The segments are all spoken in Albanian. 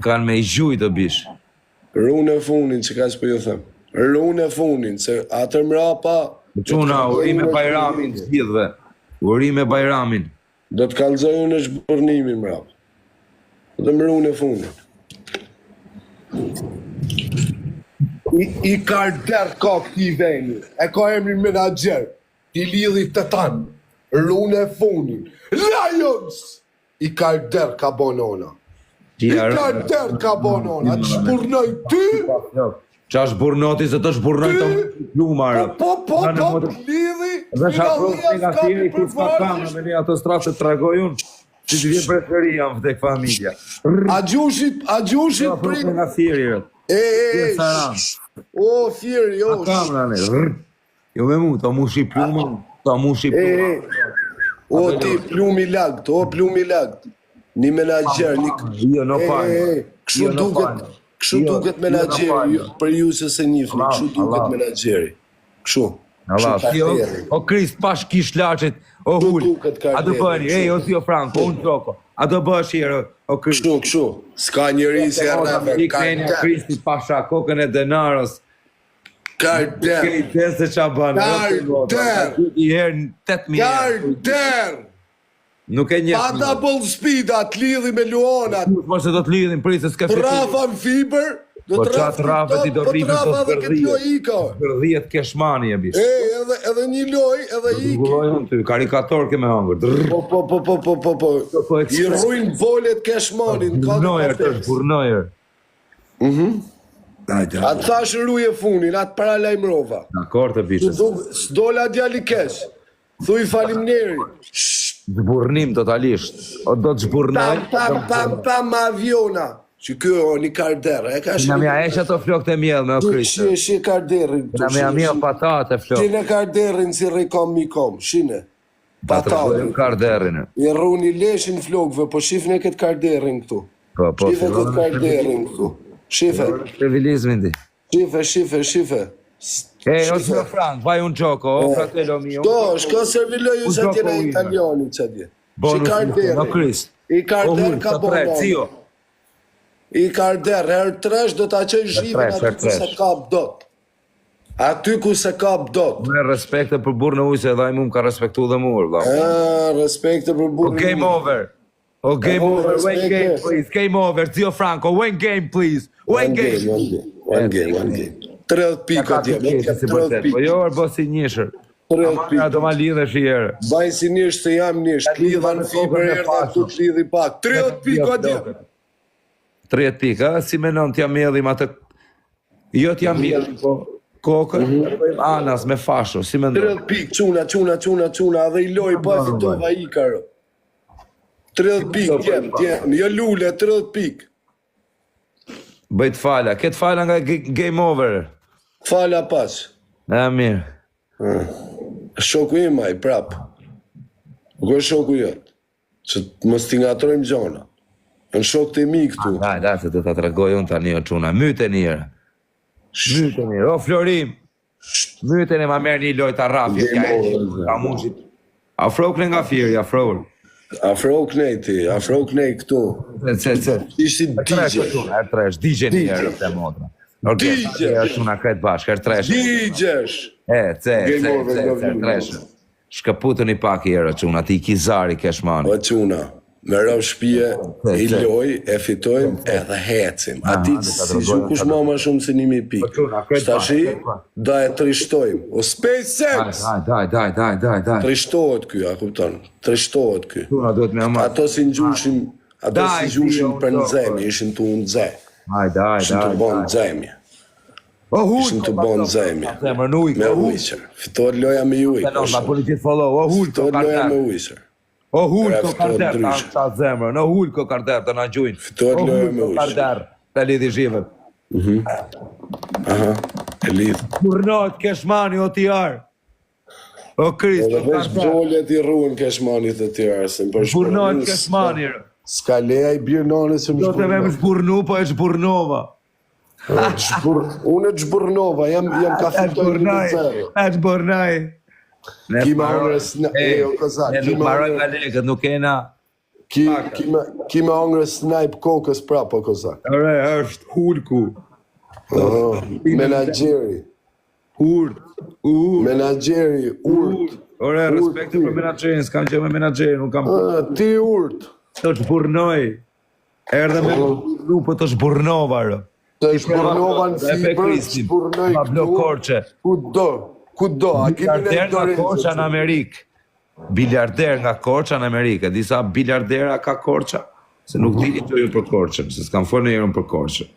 Kanë me i gjuj të bish. Runë e funin, që ka që për ju them. Runë e funin, se atër mrapa... Quna, uri me Bajramin të gjithve. Uri me Bajramin. Do të kalzoj unë e shbërnimin mrapa. Dhe më runë e funin. I karder ka këti veni. E ka emrin menager. I lidhi të tanë. Runë e funin. Lions! I karder ka bonona. I karder ka bonona. Të shburnoj ty... Qa shburnoti se të shburnoj të plumarë. Po, lidhi... Dhe shafrot nga thiri kur s'ka kamë me një ato stratë të tragoj unë. Si të vjen preferia më vdek familja. A gjushit Shafrot nga thiri. O, thiri, jo. A kamra ne. Jo me mu, ta mu shi plumën. Ta mu shi plumën. O, ti plumi lagt, Një menager, Jo, në fajnë. Kështu duket menageri, për ju se se njifni, kështu duket menageri. Kështu. O Krist, pash kish laqet, o hull. A do bëni, o si o Franko, unë troko. A do bësh jere, o Krist. Kështu. Ska njëri se rrëve. I krenja Kristi pasha kokën e denarës. Karder. Kejtë se qa banë. Karder. I herë 8.000. Karder. Nuk e njëtë. Pa double speed, atë lidhi me luonat. Po se do të lidhin, prisë s'ka fitur. Trafa në fiber. Po qatë rafet i do rrimin të zbërdhijet keshmani e bish. Edhe një loj, edhe iki. Gullojnë ty, karikator ke me hangër. Po. I rrujnë volet keshmanin. Burnojer të është, burnojer. Atë thash rruje funin, atë para lajmrova. Dakor të bishës. S'dola djali kesh. Thuj falimneri. Zburnim totalisht. O do të zburnoj. Pam aviona. Që kjo o një karder. Në mja esha të flok të mjell me o Krishtë. Shi karderin. Në mja patate flok. Shine karderin si rikom mikom. Shine. Patate. Karderin. I rruni leshin flokve, po shifne këtë karderin këtu. Shife këtë karderin këtu. Shife. Civilizmin ti. Shife. O si o Frank, vaj unë gjoko, o fratello mio. Shko serviloj u sa tjena italiani që dje. Shi karderin. I karder ka bonon. I karder, herë tresh do t'a qëj zhivën aty ku se kap dot. Aty ku se kap dot. Me respekte për burë në ujë se edhe mu më ka respektu dhe murë, vla. Respekte për burë në ujë. Game over. Game over, win game, please. Game over, Zio Franco, win game, please. Win game. One game. 30 pika djemë, 30 pika. Po jo, arbo si njëshër. 30 pika. Do ma lidhe shjerë. Baj si njësh se jam njësh, klidha në fiber e rrë, tu të lidhi pak. 30 pika djemë. 30 pika, si menon t'ja mjedhim atë... Jo t'ja mjedhim, po kokën, anas me fasho, si menon. 30 pik, quna, dhe i loj, pa fitova i karë. 30 pik, djemë, jo lule, 30 pik. Bëjt fala, këtë fala nga game over. Fala pas. Mirë. Shoku i maj, prap. Nuk është shoku jëtë, që mos t'i ngatrojmë gjona. Në shok të mi këtu. Da, se të t'a tregoj unë tani o quna. Myte njërë. O Florim. Myte një ma merë një lojta rafi. Afro këne nga firë, afro. Afro këne ti, afro këne këtu. Ishti digjesh. Digje njërë të modra. Digjesh. Digjesh. Shkëputën i pak i erë, quna. Ti i kizari keshmani. O quna. Me rëv shpije, i loj, e fitojmë edhe hecim. A ti si kush ma shumë se 1000 pikë. Shtashi, da e trishtojmë. O SpaceX! Daj. Trishtohet ky, a kupton? Trishtohet ky. Ato si ngjushin për në zemi, ishin të unë zemi. Ishin të bon zemi. Ishin të bon zemi. Me ujqër. Fitohet loja me ujqër. Fitohet loja me ujqër. O hull ko karder të anë qatë zemrën, o hull ko karder të në gjujnë. Fitohet lojë me ujshë. Karder, të lidhi zhivën. Aha, e lidhë. Burnot keshmani o tjarë. O Krist, o karder. Edhe bollet i ruën keshmani të tjarë. Burnot keshmani. Ska leja i birnone se më shburnu. Do të vem shburnu, po e shburnova. Unë e shburnova, jam ka fitoj një të zero. E shburnaj. Ne nuk maroj nga legët, nuk kena Ki me angre snipe kokës prapa, kozak. Ore, është Hulku. Menagjeri. Menagjeri, urt. Ore, respekte për menagjerin, s'kam që me menagjerin, nuk kam... Ti urt. Të është burnoj. Erdhe me lupë të është burnova, rë. Të është burnova në fibër, të burnoj këtu. Kudo, a kemi në Biliarder nga Korça në Amerikë. Biliarder nga Korça në Amerikë. Disa biliardera ka Korça. Se nuk dini të ju për Korçën, se s'kam folë në jerën për Korçën.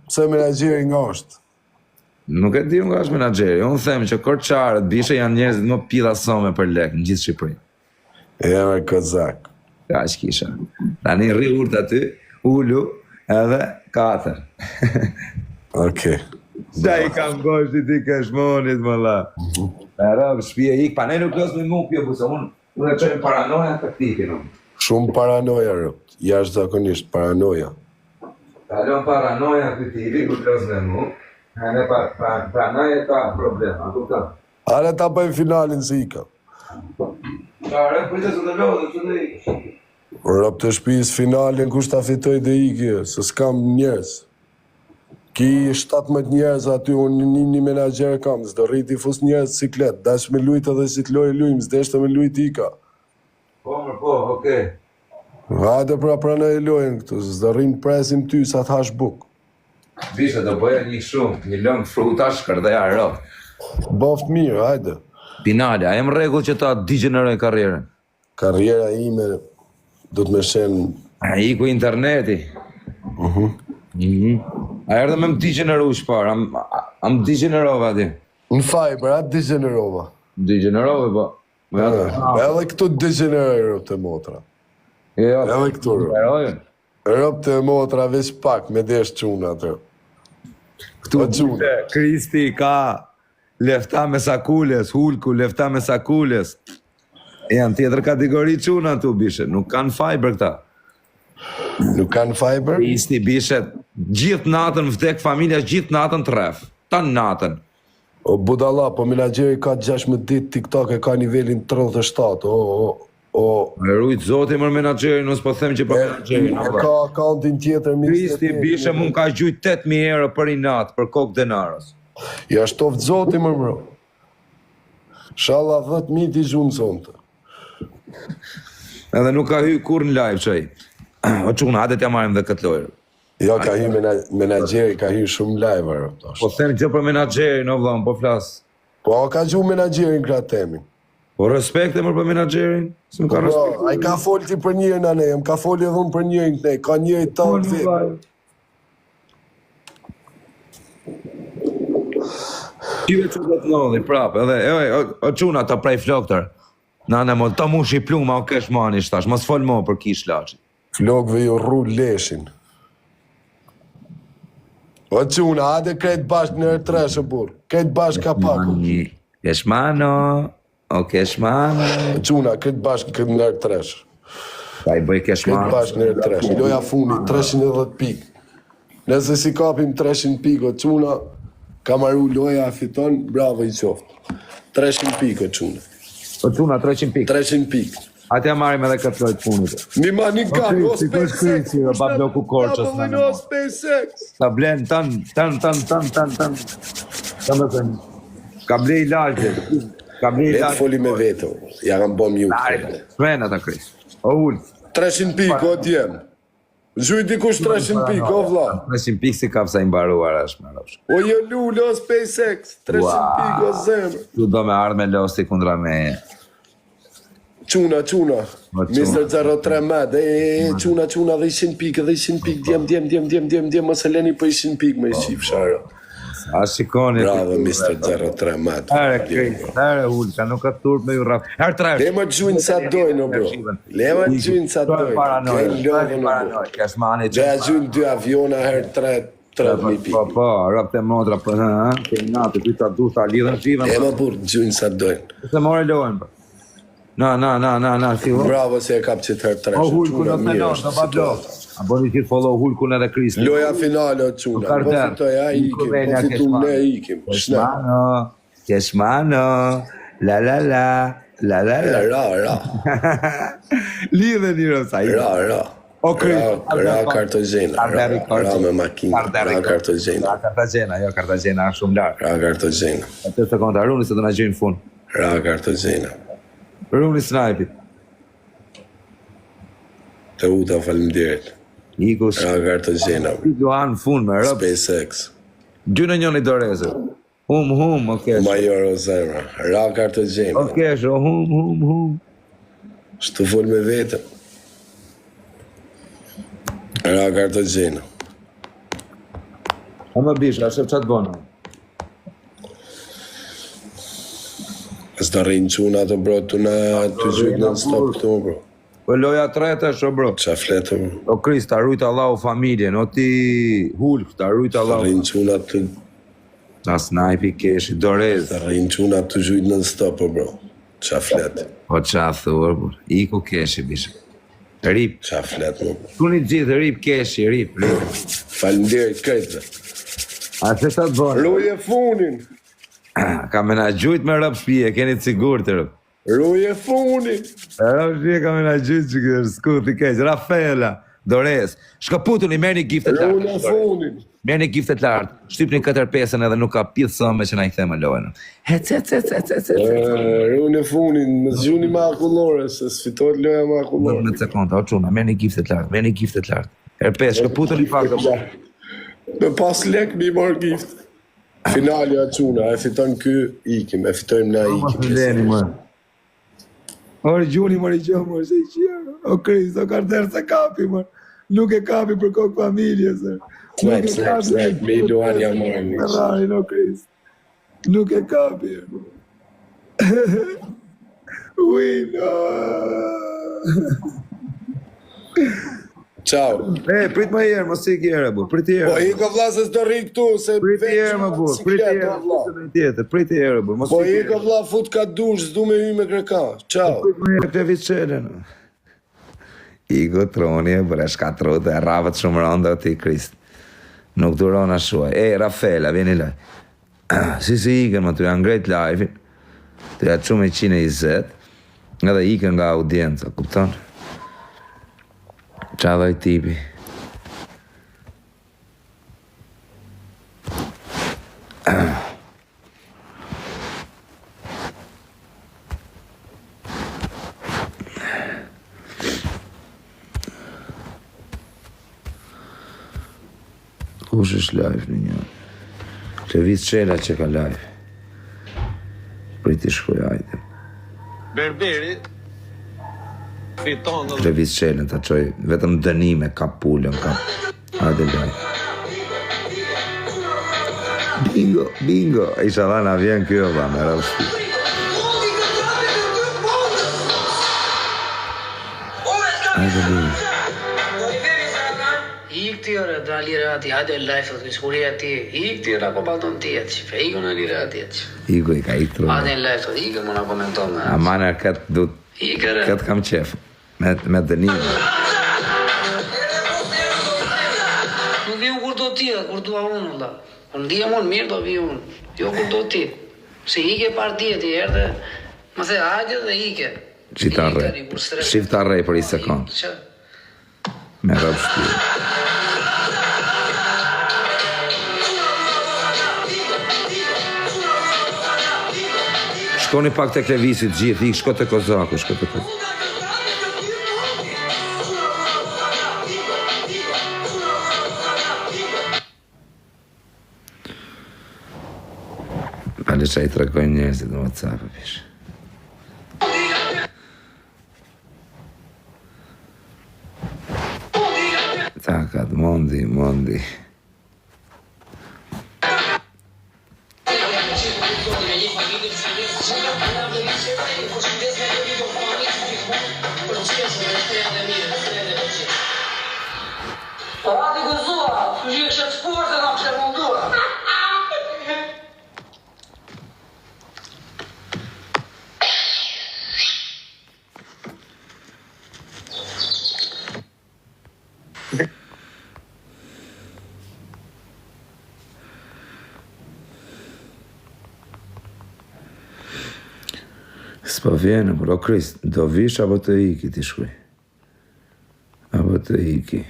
Pse menagjeri nga është? Nuk e di nga është menagjeri. Unë them që korçarët bishe janë njerëzit më pidhasome për lek në gjithë Shqipërinë. E me kozak. Ka që kisha. Tani rri urt aty, ullu edhe 4. Okej. Qa i kam goshti ti këshmonit, më la. E rëbë, shpije ik, pa ne nuk lësë me mu pjo, pëse unë e qojnë paranoja taktike, no. Shumë paranoja, rëbë. Jashtë zakonisht, paranoja. Talon paranoja këti tipi, ku lësë me mu. Ne paranoja ka problema, ku ka. Ale ta bëjmë finalin si i ka. Qare, pëjtë së të lodhë, së të i. Rëbë të shpijës finalin, kush ta fitoj dhe i kjo, se s'kam njerës. Ki 17 njerëz aty, unë një menagjer kam, s'do rriti fus njerëz ciklet, dash me lujtë edhe si t'loj lujmë, s'deshte me lujtë i ka. Po, okej. Hajde pra pranoj e lojnë këtu, s'do rrinë presim ty sa t'hash buk. Bishe, do bëja një shumë, një lëngë frutash, kërdheja rëpë. Boft mirë, hajde. Finale, a jem regull që ta degeneroj karrierën? Karriera ime do të me shenë... A iku interneti. A erdhe me më degeneru shpar, am degenerova ti. Në fiber, a degenerova? Degenerove, po. Edhe këtu degeneroj të motra. Edhe këtu rëpë. Rëpë të motra veç pak me desh quna të. Këtu Kristi ka lefta me sakules, Hulku lefta me sakules. Janë tjetër kategori quna tu bishe, nuk kanë fiber këta. Nuk kanë fiber? Kristi bishe, gjithë natën vdek familja, gjithë natën të ref. Tanë natën. O budala, po menagjeri ka 16 dit, TikTok e ka nivelin 37, E rujtë zoti mërë menagjerin, nësë po them që për menagjerin. E ka akauntin tjetër... Kristi bishe mund ka gjujt 8.000 euro për i natë, për kokë denarës. Ja shtoft zoti mërë mërë. Shala 10.000 t'i gjumë zonte. Edhe nuk ka hy kur në live qaj. O quna, hajde t'ja marim dhe këtë lojrë. Jo, ka hy menagjeri, ka hy shumë live, arë. Po them që për menagjerin, o vlam, po flasë. Po, ka gjumë menagjerin këra temi. Po respekte mërë për menagjerin? A i ka folë ti për njërën a ne, më ka folë edhe unë për njërën këne, ka njërën të të të. Qive që do të nëdhi, prapë, edhe, o quna të prej floktër. Nane mo, ta mu shi pluma, o kesh mani shtash, mos folë mo për kish lachi. Flokve ju rru leshin. O quna, ade krejt bashk në rëtreshë burë, krejt bashk ka paku. Kesh mano. O keshmano. Quna, këtë bashkë këtë në rëtresh. Pa i bëj keshmano. Këtë bashkë në rëtresh. Loja funi, 310 pikë. Nëse si kapim 300 pikë, o quna, ka maru loja fiton, bravo i qoftë. 300 pikë, o quna. O quna, 300 pikë? 300 pikë. Atja marim edhe këtë lojtë punit. Një ma një kanë, o SpaceX. Ba bloku Korçës. O SpaceX. Ta blen, tan. Ka blej lagje. Letë foli me vetë, ja kam bom ju. Svena ta kris. O ullë. 300 pikë, o t'jem. Zhuj dikush 300 pikë, o vla. 300 pikë si ka pësa imbaruar është me lopsh. O je lullë, o SpaceX. 300 pikë, o zemë. Tu do me ardhë me losti kundra me... Quna. Mr. 03 med. Quna dhe 100 pikë, dhe 100 pikë, djem, mos e leni për 100 pikë me i qif shara. A shikoni... Bravo, Mr. 03 med. Herë Hulka, nuk ka turp me ju rap. Herë tresh. Le më gjujnë sa dojnë, o bro. Le më gjujnë sa dojnë. Paranoj. Keshmani që... Dhe a gjujnë 2 aviona herë 3.000 pikë. Po, rap të motra, po, ke natë, ty ta du, ta lidhën shivën. Le më burë, gjujnë sa dojnë. Se more lojnë, po. Na, si vo. Bravo se e kap që të herë 3. O Hulku në të nështë, në bablo. A boni që të follow Hulkun edhe Kristi. Loja finale o quna. Po fitoj, a ikim. Po fitum ne ikim. Keshmano. La. Ra. Lidhe një rësa. Ra. Ra Cartagena. Ra me makinë. Ra Cartagena. Jo, Cartagena është shumë lartë. Ra Cartagena. Atë të konta, Runi se të na gjejnë fund. Ra Cartagena. Runi Snajpit. Të uta falimderit. Ra Cartagena. Luan fund me rëp. SpaceX. 2-1 i Dorezër. Hum, okay. Majoro zemra. Ra Cartagena. Okay, hum. Shtu fol me vetën. Ra Cartagena. A më bish, a shëf qatë bënë? As të rrinë quna të bro, të gjytë në stop të bro. Po loja trete shë bro. Qa fletë bro. O Kris, ta rrujtë Allahu familjen, o ti Hulk, ta rrujtë Allahu. Të rrinë quna të... Ta Snajpi keshi, Dorez. Të rrinë quna të gjytë në stop bro. Qa fletë. Po qa thur, bro. Iku keshi, bishe. Rip. Qa fletë bro. Kuni gjithë, rip keshi, rip. Falimderit krejtë. A se ta të bënë? Ruje funin. Ka me na gjujt me rëp shpije, keni të sigur të rëp. Ruje funin. Rëp shpije ka me na gjujt që këtë skuti keq. Rafaela, Dorez, shkaputu një merë një giftet lartë. Ruje funin. Merë një giftet lartë, shtypni 4-5 edhe nuk ka pithë sëme që na i theme lojnë. Hec. Ruje funin, më zgjuni ma akullore, se sfitojt loja ma akullore. Në sekonda, o quna, merë një giftet lartë. Herpes, shkaputu një fakë. Me pas lek mi marrë gift. Finali a quna, e fiton kë ikim, e fitojmë na ikim. Ori gjuni mori gjëmë, se i qërë. O Kris, o karterë se kapi, mërë. Nuk e kapi për kokë familje, se. Slep, me i duan ja marrë një. Rarin, o Kris. Nuk e kapi. Wino. Ciao. Prit më herë, mos ik herë, bu. Prit herë. Po i ka vlasës të rri këtu, se... Prit herë, më bu. Prit herë, bu. Po i ka vla fut ka dush, zdu me hy me kreka. Ciao. Prit më herë, të viçelen. Igo troni e bërë shkatrut e ravët shumë rënda ti, Krist. Nuk duron a shuaj. Rafaela, vjeni laj. Si iken, më të janë ngrejt live, të janë qume 120, edhe iken nga audienca, kupton? Qa dhoj tipi? Kush është live në një? Lëviz Qela që ka live. Priti shkoj ajte. Berberi fiton dhe... Lëviz Qelën të qoj, vetëm dënime ka pullën, ka... Hajde live. Bingo! Isha dha na vjen kjo, dha, me rëvshti. Hajde live. Tjera da lira ati, hajde live të shkuria ti, tjera ko balton ti ati, fe iko në lira ati ati. Iko i ka i tru. Hajde live të iko më në komenton me ati. A maner këtë du, këtë kam qef, me dënime. Nuk vion kur do ti, kur dua unë, la. Kur ndije mon mirë do vi unë, jo kur do ti. Se ike partijet i erdhe, më the hajde dhe ike. Shifta rej për i sekund. Me rëvshti. Shkoni pak të klevisit gjithë, shko të Kozaku, shko të Kozaku. Pale që i të regojnë njerëzit në WhatsApp, pish. Takat, mondi. Radi gëzua, të gjithë që të sportë në kështë mundua. S'po vjenë, por o Krist, do vish apo të iki ti shkuj? Apo të iki,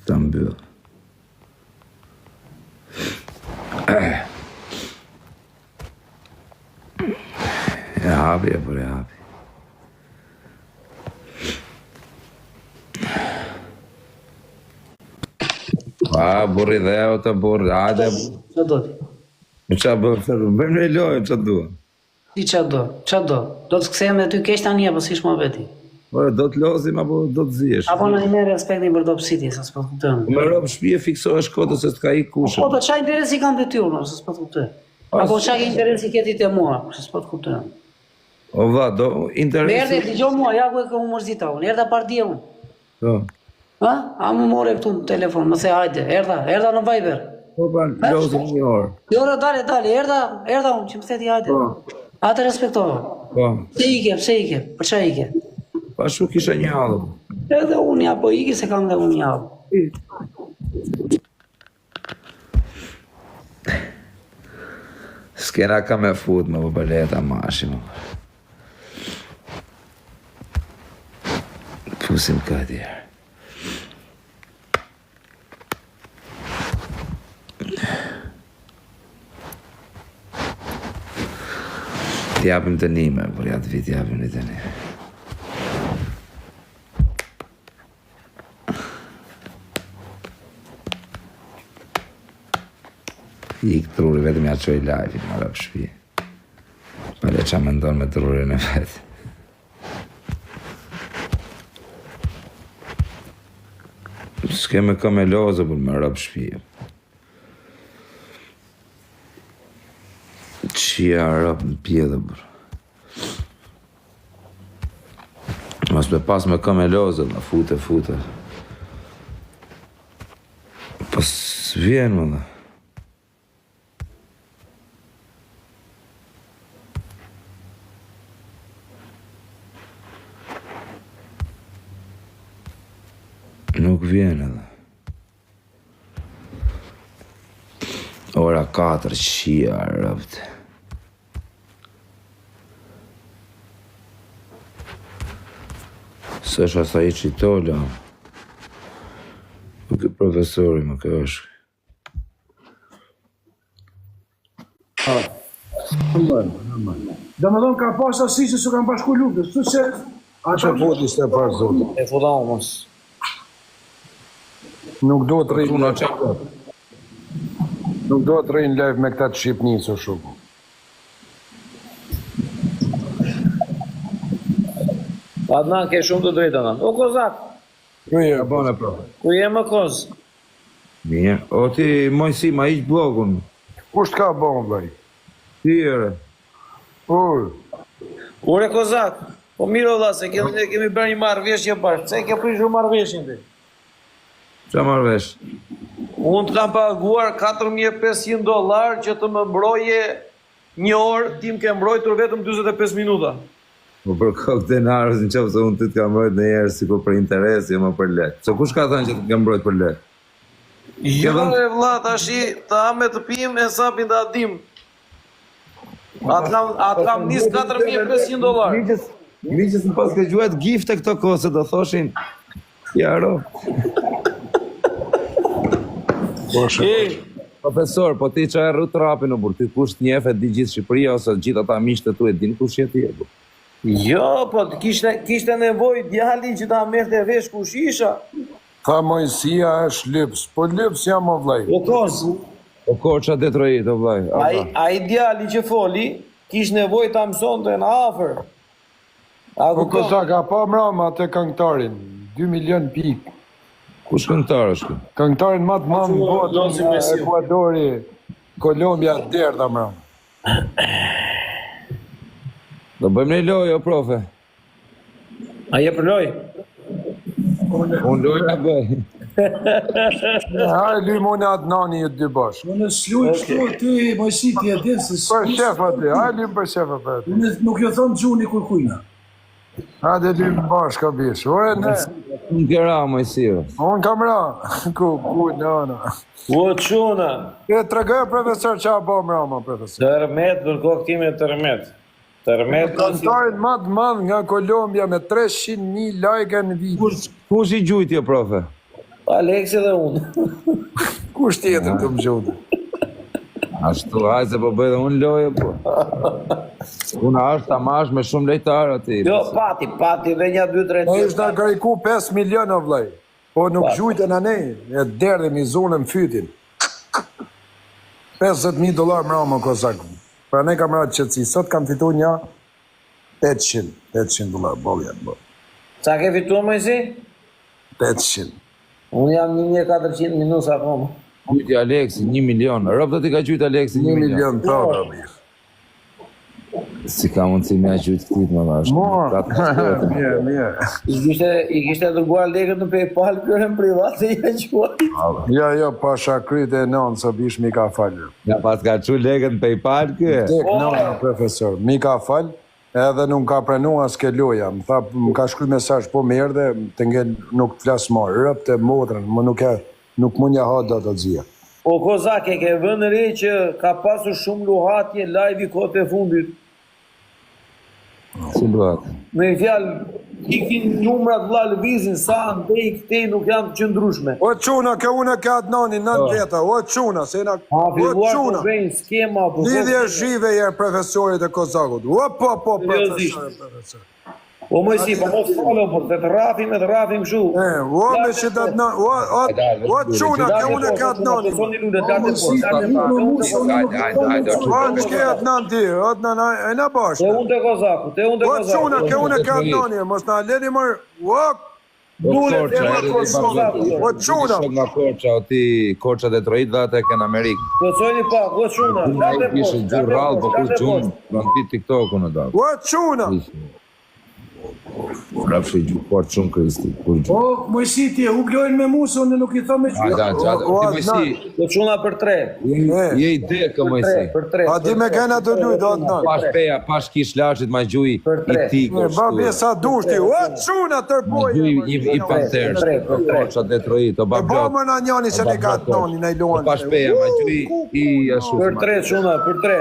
të mbyllë. E hapi, por e hapi. A, burri dhe o të burri, hajde. Qa do ti? Me qa bërë, bëjmë në lojë, qa duha. Si qa do? Qa do? Do të kësejmë dhe ty kesh tani, apo si shmo veti? Do të lozim, apo do të zihesh. Apo në një respektin për do pësiti, se s'po të kuptëm. Me robë shpije fiksohesh kodës se t'ka i kushë. Po të qa interesi kanë dhe tjurë, se s'po të kuptëm. Apo qa interesi keti të mua, se s'po të kuptëm. O vla, do interesi... Me erdhe t'i gjo mua, ja ku e këmu mërzita unë, erdha partia unë. Po. Ha? A më more këtu në telefon, më se hajde, erdha në Viber. Po pra, lozim një orë. Jo, dale, erdha unë, që më theti hajde. A të respektova. Po. Pse ike, për qa ike? Pa shu kisha një halë. Edhe unë ja, po ike se kam dhe unë një halë. S'kena ka me fut, më po përleta mashi, më. Pusim ka tjerë. T'japim të nime, por ja të vit t'japim një të një. Ik truri, vetëm ja qoj live, ma rëpë shpi. Pale qa me ndonë me trurin e vetë. S'ke me ka me loze, por me rëpë shpi. Qia rëpë në pjedhe, bërë. Mas me pas me ka me loze, la fute. Po s'vjen, më dhe. Nuk vjen edhe. Ora 4, qia rëpët. Së është asa i qitolla. Nuk e profesori më kë është. Dhe më thonë ka pas asi që su kam bashku luftës, su se... A që foti s'te parë zotë? E futa unë mos. Nuk do të rejnë... Nuk do të rejnë live me këta të Shqipnisë o shumë. Adnan, ke shumë të drejtë, Adnan. O, Kozak! Ku je, bane pra? Ku je më Koz? Mirë. O ti, mojësi, ma iqë blogun. Kusht ka bon, bëj? Tire. Ure, Kozak! Po miro dha, se ne kemi bërë një marrëveshje bashkë. Se ke prishur marrëveshjen ti? Qa marrëvesh? Unë të kam paguar $4.500 që të më mbroje një orë, ti më ke mbrojtur vetëm 45 minuta. Po për kokë denarës në qëpë se unë ty t'ka mbrojt në jerë si po për interes, jo më për lek. Se kush ka thënë që t'ka mbrojt për lek? Jo e vlla, tashi të ame të pim e sapin të adim. Atë kam nis $4.500. Miqës në pas ke gjuhet gifte këto kohë, se do thoshin jaro. Profesor, po ti që e rrët rapin, bur, ti kush t'njefe di gjithë Shqipëria, ose gjithë ata miqtë tu e din kush jeti e, bur. Jo, po kishte nevoj djali që ta merte vesh kush isha. Tha mojësia është lyps, po lyps jam o vlaj. O Koz, O koqa Detroit, o vlaj. a i djali që foli, kish nevoj ta mëson të në afer. Po kësa ka pa mrama të këngtarin, 2 milion pikë. Kush këngtar është kë? Këngtarin matë mamë në botë në Ekuadori, Kolombia, derda mrama. Do bëjmë një lojë, o profe. A je për loj? Unë lojë a bëj. Hajë lymë unë atë nani ju dy bashkë. Unë s'luj kështu ti, mojësi ti e din se... Për shefa ti, hajë lymë për shefa për ti. Unë nuk jo thonë gjuni kur kujna. Hajë lymë bashkë ka bishë. Ore ne... Unë kera, mojësirë. Unë kam ra. Ku, në ana. O quna. E të regojë profesor që a bo mrama, profesor. Tërmet, nërko këtime tërmet. Kontarin më të madh nga Kolombia me 300.000 like në video. Kush I gjujtje, profe? Aleksi dhe unë. Kush tjetër të më gjotë? Ashtu, hajde se po bëj dhe unë loje, po. Una është tamash me shumë lejtarë ati. Jo, pati dhe një 2-3 Ne ishtë nga kariku 5 milion o vlaj. Po nuk gjujtën a ne, e derdhim I zonën fytin. $50.000 mra më kozak. Pra ne kam ratë qëtësi, sot kam fitu një $800, bolja të bërë. Qa ke fitu më si? 800. Unë jam 1400 minus akoma. Gjujti Aleksi, 1 milion. Rëpë do t'i ka gjujti Aleksi 1 milion. 1 milion të mirë. Si ka mundësi me a gjujtë këtit më dhash. Mirë. I kishte dërguar lekët në PayPal kërë në privat e i quaj. Jo, pasha kryte e nënë, së bish mi ka falë. Ja pas ka që legën në PayPal kë? Tek nënë, profesor, mi ka falë, edhe nuk ka prenu as ke loja. Më tha, më ka shkruj mesazh po më erdhe, të ngel nuk të flasë marë. Rëp të motrën, më nuk mund ja ha do të zhja. O Kozak, e ke vënë re që ka pasur shumë luhatje live I kote fundit. Si luat? Me fjalë, ikin numrat vlla lëvizin, sa ndej këtej nuk janë të qëndrueshme. O quna, ke une ke Adnani 9 veta, o quna, se na... A O filluar quna, të vejnë skema... lidhje zhive jërë profesorit e Kozakut. O po, profesor. O më si, po mos falo, por të rrafim kështu. O me që të Adnani, o quna, ke une ke Adnani. Soni lulet, date po. O në shke Adnan ti, Adnan, e na bashkë. Te unë të Kozaku, O quna, ke une ke Adnani, mos na leni mërë, o... Lulet, e më Kozaku. O quna. Nga Korça, o ti Korça Detroit dhe atë në Amerikë. Pësojni pak, o quna, date po. Kishë gjurë rallë, po kur gjumë, në ti TikTok-u në dalë. O quna. Rafshë I gjurë fort shumë Kristi. O, mëjsi ti, u glojnë me musë, unë nuk I tha me që. Ti mëjsi, O quna për 3. je I dekë mëjsi. Për 3. A di me kena të lujt, Adnan. Pash peja, pash kish lashit ma gjuj I ti Babi sa dushti, o quna tërpoj. I panterë, Korça Detroit, o E bablot. bëmë në njani që ne ka të noni, ne I luan. Pash peja, ma gjuj I ashtu. Për 3, quna, për 3.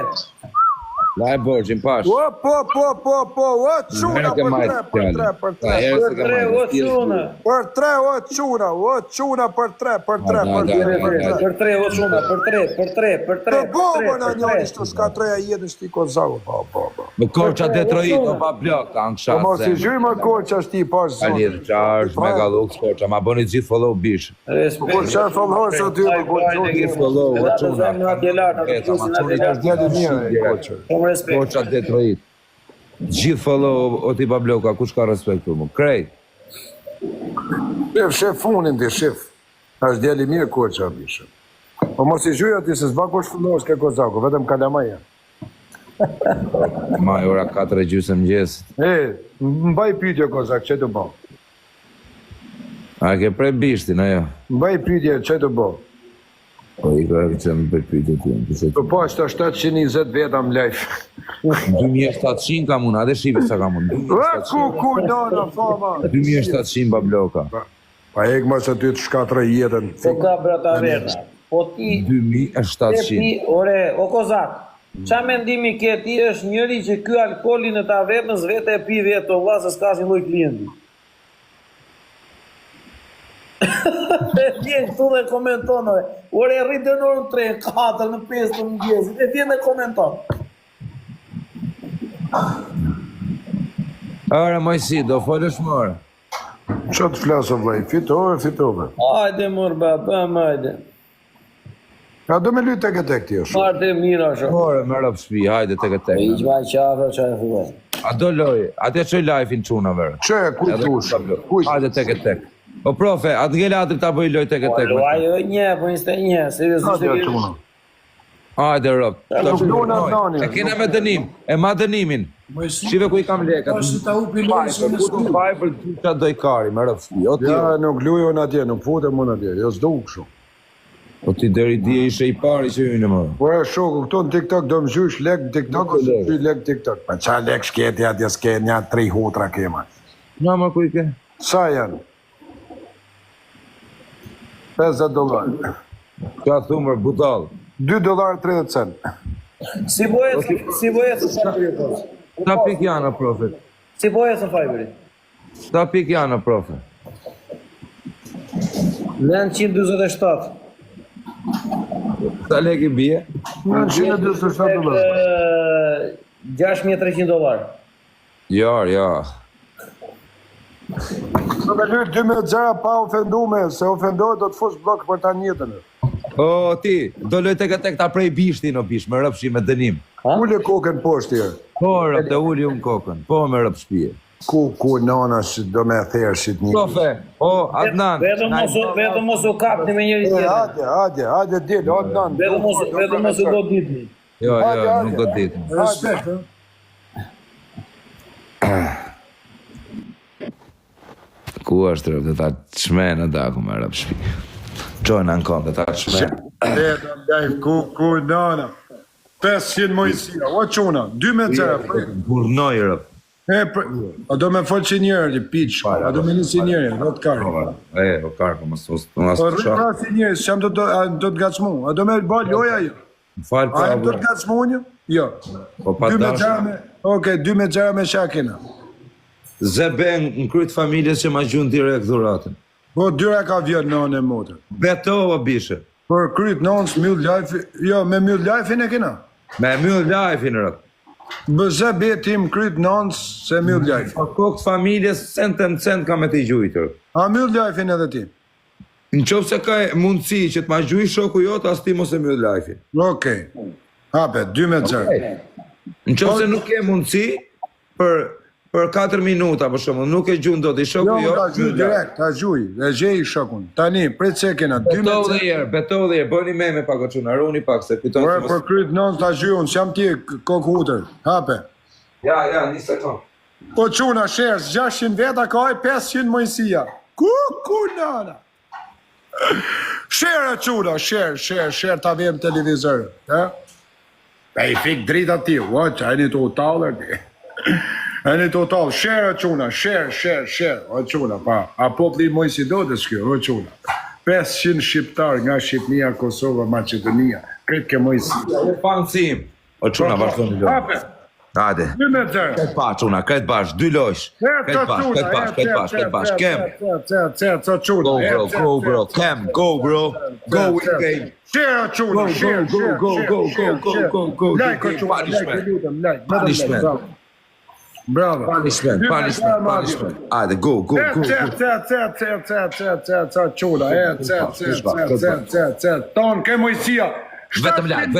La e borgjim, pash. O, po, o quna, për 3, Për 3, o quna. Për 3, o quna, për 3. Për 3, o quna, për 3. Të bëmë në njani, shtu s'ka 3 a jetë shti Kozaku, po. Me Korça Detroit, o bablot, kanë Po mos I shatë. zhyj më Korça shti pas zonë. Alir, qarsh, mega lux, Korça, ma bëni gjithë follow bish. Po çfarë fallhor sa ty, po Gjithë follow, o quna. djali mirë, Korça. Korça Detroit. Gjithë follow, o ti babloka, kush ka respekt për mu? Krejt. Shef funin ti, shef. Është djali mirë Korça bishë. Po mos I zhyj ati se s'ba kush fundosh ke Kozaku, vetëm kalamaja. Ma ora 4:30 mëngjesit. Mbaj pyetje Kozak, çe të bë? A ke prej bishtin, ajo? Mbaj pyetje, çe të bë? Po I ka që më përpyjtë të Po po, është 720 veta më live. 2700 kam unë, adhe shive sa kam unë. Ku, nana, fama. 2700 babloka. Pa ek mas aty të shkatra jetën. Po ka brata verna. Po ti... 2700. Ore, o Kozak, qa mendimi ke ti është njëri që ky alkooli në tavernës vete e pi vetë, o vla se s'ka si lloj klienti. E vjen këtu dhe komenton, ore rritë në orën 3, 4, në 5 të mëngjesit, e vjen dhe komenton. Ore, mojsi, do folësh more. Qa të flasë, vlaj, fitove. Hajde, mërba, bëm, hajde. Ja, do me lytë tek e tek ti është. Martë e mira, shë. More, më rëpë shpi, hajde tek e tek. I gjvaj qafe, qa e huaj. A do loj, atë qoj live-in quna verë. Që, kujtush? Hajde tek e tek. O profe, atë nge latri ta bëj loj tek e tek. Luaj e një, po njështë e një, seriosisht e një. Hajde rëpë. Nuk luna nani. E kena me dënim, e ma dënimin. Shive ku I kam lekat. Pashtë ta upi lojë se në Ku faj për të doj kari, më rëpë shpi. Ja, nuk lujo në atje, nuk futem unë atje, jo s'do u kështu. Po ti deri dje ishe I pari që hynë më. Po e shoku, këto në TikTok do më gjysh lek në TikTok, ose gjy lek në TikTok. Pa qa lek shketi atje s'ke një 3 hutra kema. Nga ma ku I ke? Sa janë? $50. Ka thumër budal. $2.30 cent. Si bojet së sa krypos? Sa pik janë, profet? Si poja së fajberi? Sa pik janë, profet? Len 127. Sa lek I bie? 127 $. $6.300. Ja. Do me lyt 2-0 pa ofendume, se ofendohet do të fush blok për ta njëtën. O, ti, do loj tek ta prej bishti në bish, me rëpshi me dënim. Ule kokën poshtë tjerë. Po, rëp, të uli unë kokën. Po, me rëp shpije. Ku nana do me thershit një. Profe, Adnan. Vetëm mos u kapni me njëri tjetër. Hajde, del, Adnan. Vetëm mos u do ditni. Jo, nuk do ditni. Respekt, Ku është rëp, dhe ta qmenë da ku me rëp shpije. Qojnë në kënë, dhe ta qmenë. Vetëm daj, ku nana. 500 mojësia, o quna, 2-0. Burnoj rëp. A do me folë që njërë, piq, a do me një si njërë, do të karë. O karë, më së Rrë pra si njërë, që jam do të gacmu, a do me ba loja jo? Falë A jam do të gacmu një? Jo. 2-0 me shakina. Zeben në krytë familjes që ma gjunë direkt dhuratën. Po, dyra ka vjetë në motër. Beto, o bishe. Për krytë nënës, mjëllë lajfi, jo, me mjëllë lajfin e kina. Me mjëllë lajfin rëp. Bëzë betim krytë nënës se mjëllë lajfin. Po kokë familjes, cent ka me të gjujtër. A mjëllë lajfin edhe ti? Në qovë se ka mundësi që të ma gjuj shoku jotë, as ti mos e mjëllë lajfin. Okej. Hape, 2-0. Në qovë se nuk e mundësi, për 4 minuta, për shumë, nuk e gjunë do të i shoku Jo, jotë. ta gjuj direkt, ta gjuj, e gjej shokun. Tani, prit se kena, 2-0. Beto dhe jerë, bëni me pak o qunë, arruni pak, se kujton që Për krytë nënës ta gjuj, unë që jam ti kokë hutër. Hape. Ja, një sekund. Po quna, shërës, 600 veta ka aj 500 mojësia. Ku nana? Shërë quna, shërë ta vjem televizorë. E I fik drita ti, që e një të utalër ti. E një të utalë, shërë quna, shërë, o quna, pa. A popli mojësi do të s'kjo, o quna. 500 shqiptar nga Shqipnia, Kosova, Macedonia, këtë ke mojësi. Pancim. O quna, vazhdo një lojë. Hape. Hajde. 2-0. Këtë bash, quna, këtë bash, 2 lojsh. Këtë bash, kem. Go bro, kem, go bro. Go win game. Shërë quna, Go. Lajko quna, punishment. Bravo. Punishment. Hajde, go. Quna, ton, ke mojësia. Vetëm lajk.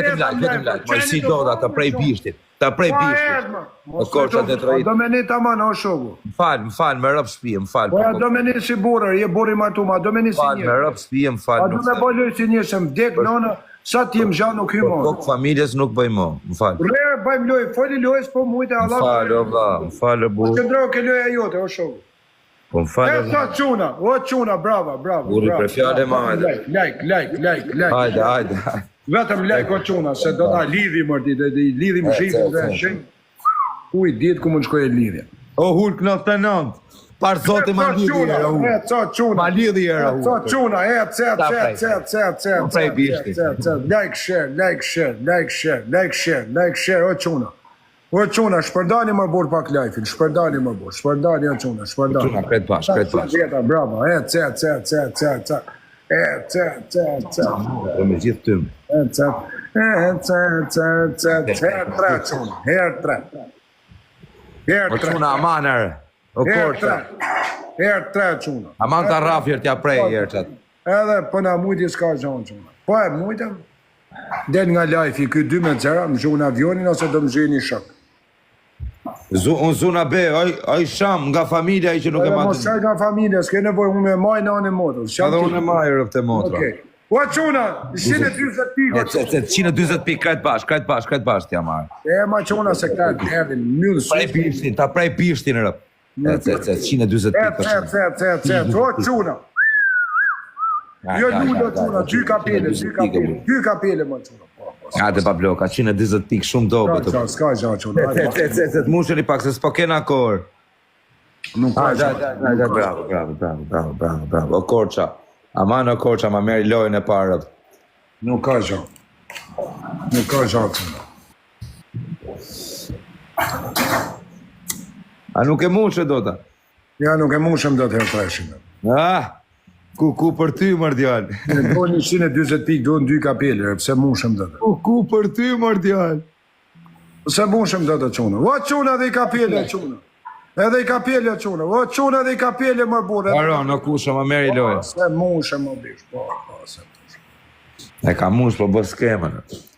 Mojësi do da të prej bishtit. O korqa të trajit. Do me një të manë, o shogu. Më falë, me rëp shpije, më falë. Po do me një si burër, je buri martuma, do me një si Me një. rëp shpije, më falë. A do me bëlloj si një, se më dek nëna, sa t'jem gja nuk hymo. Kokë familjes nuk bëjmo, më falë. Rrë, bëjmë loj, foli lojës, po mujtë e Allah. Më falë, bu. Qëndro ke loja jote, o shogu. Po më falë. O quna, bravo. Buri për fjale ma, hajde. Like. Hajde. Vetëm like o quna, se do ta lidhi mërti, lidhim shqipin dhe shenjë. Uj, ditë ku më në shkoj e lidhja. O hulk 99, parë zote ma lidhi e ra hulk. Ma lidhi e ra hulk. Quna, Prej bishti. Like share, o quna. O quna, shpërdani më burë pak lajfin, shpërdani o quna, shpërdani. Quna, kretë bash. Bravo, Dhe me gjithë tymë. O quna, amanër. O korqa. Herë 3 quna. Aman të rafjër t'ja prej, herë qatë. Edhe pëna mujti s'ka gjonë quna. Po e mujtëm, del nga lajfi, ky 2-0, më zhu në avionin ose do më zhu një shok. Unë zuna be, oj sham nga familja i që nuk e matë. Mos qaj nga familja, s'ke nevoj, unë me maj në anë e motër. Edhe unë e maj rëp të motra. O quna, 120 pikë. 120 pikë, krejt bash t'ja marë. E ma quna se këta të erdin, mjëllë Prej bishtin, ta prej bishtin rëp. 120 pikë. O quna. Jo lullë quna, 2 kapele ma quna. Hajde pa bloka, 120 pikë shumë dobe të... Ska gja quna. Të musheni pak, se s'po kena kor. Nuk ka gja. Bravo. O korqa, aman o korqa, ma meri lojnë e parët. Nuk ka gja quna. A nuk e mushë do ta? Ja, nuk e mushëm do të herë treshin. Ku për ty, mardjal? Do 120 pikë, do në 2 kapele, pse mushëm do të? Ku për ty, mardjal? Pse mushëm do të quna? O, quna dhe i kapele, quna. Edhe i kapele, quna. O, quna dhe i kapele, më burë. Aro, në kusha, më meri loja. Se mushëm, më bish, po, se mushëm. E ka mush, po bë skemën.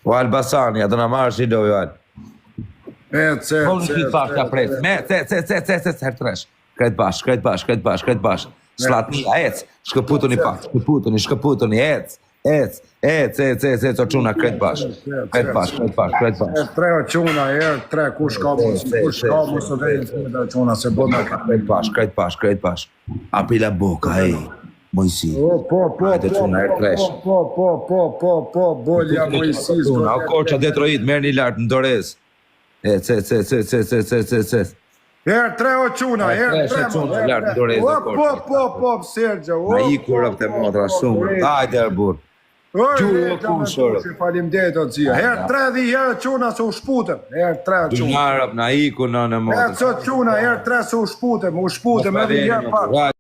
O, Albasani, atë në marrë shi lojo, Al. Po në ti pash ka pres. Her tresh. Kret bash. Slatnia, ec. Shkëputoni pak, shkëputoni, ec. O quna, kret bash. Kret bash. 3 o quna, 3, kush ka mos të vejnë të quna, se bo me ka. Kret bash. Apri la boca, Mojsi. Po, bolja Mojsis. O korqa Detroit, merë një lartë në Dorez. Ec. 3 o quna, 3. Po, Sergio. Na i kurëp të motra shumë. Hajde, Arbur. Gjurë o kushërë. Falim detë o zia. 3 dhe herë quna se u shputëm. 3 o quna. Gjunarëp, na i ku në motra. Quna, 3 se u shputëm. Edhe herë pak.